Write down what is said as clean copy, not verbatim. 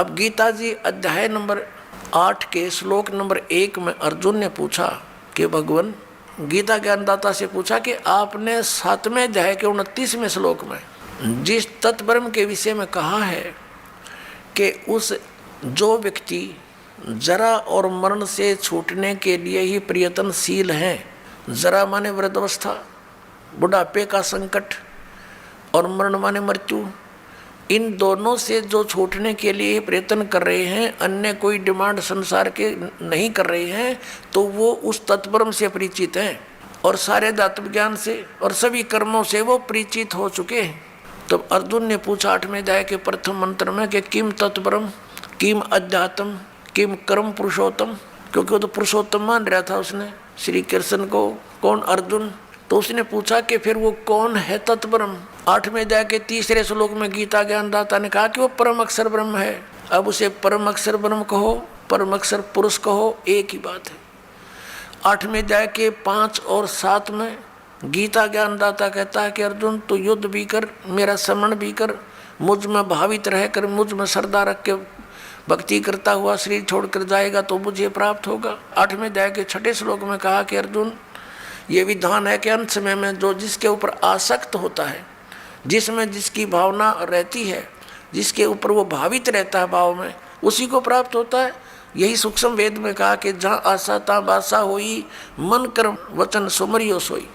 अब गीता जी अध्याय नंबर 8 के श्लोक नंबर 1 में अर्जुन ने पूछा कि भगवान, गीता ज्ञानदाता से पूछा कि आपने 7वें अध्याय के 29वें श्लोक में जिस तत्ब्रह्म के विषय में कहा है कि उस जो व्यक्ति जरा और मरण से छूटने के लिए ही प्रयत्नशील हैं, जरा माने वृद्धावस्था, बुढ़ापे का संकट, और मरण माने मृत्यु, इन दोनों से जो छूटने के लिए प्रयत्न कर रहे हैं, अन्य कोई डिमांड संसार के नहीं कर रहे हैं, तो वो उस तत्ब्रह्म से परिचित हैं और सारे दातव्य ज्ञान से और सभी कर्मों से वो परिचित हो चुके हैं। तो अर्जुन ने पूछा 8वें अध्याय के प्रथम मंत्र में कि किम तत्ब्रह्म, किम अध्यात्म, किम कर्म पुरुषोत्तम, क्योंकि वो तो पुरुषोत्तम मान रहा था उसने श्री कृष्ण को। कौन? अर्जुन। तो उसने पूछा कि फिर वो कौन है तत्ब्रह्म? 8वें अध्याय के 3रे श्लोक में गीता ज्ञानदाता ने कहा कि वो परम अक्षर ब्रह्म है। अब उसे परम अक्षर ब्रह्म कहो, परम अक्षर पुरुष कहो, एक ही बात है। 8वें अध्याय के 5 और 7 में गीता ज्ञानदाता कहता है कि अर्जुन तू युद्ध भी कर, मेरा स्मरण भी कर, मुझ में भावित रहकर मुझ में श्रद्धा रख के भक्ति करता हुआ शरीर छोड़कर जाएगा तो मुझे प्राप्त होगा। 8वें अध्याय के 6 श्लोक में कहा कि अर्जुन ये विधान है कि अंत समय में जो जिसके ऊपर आसक्त होता है, जिसमें जिसकी भावना रहती है, जिसके ऊपर वो भावित रहता है भाव में, उसी को प्राप्त होता है। यही सूक्ष्म वेद में कहा कि जहाँ आशा तहाँ बासा होई, मन कर्म वचन सुमरियो सोई।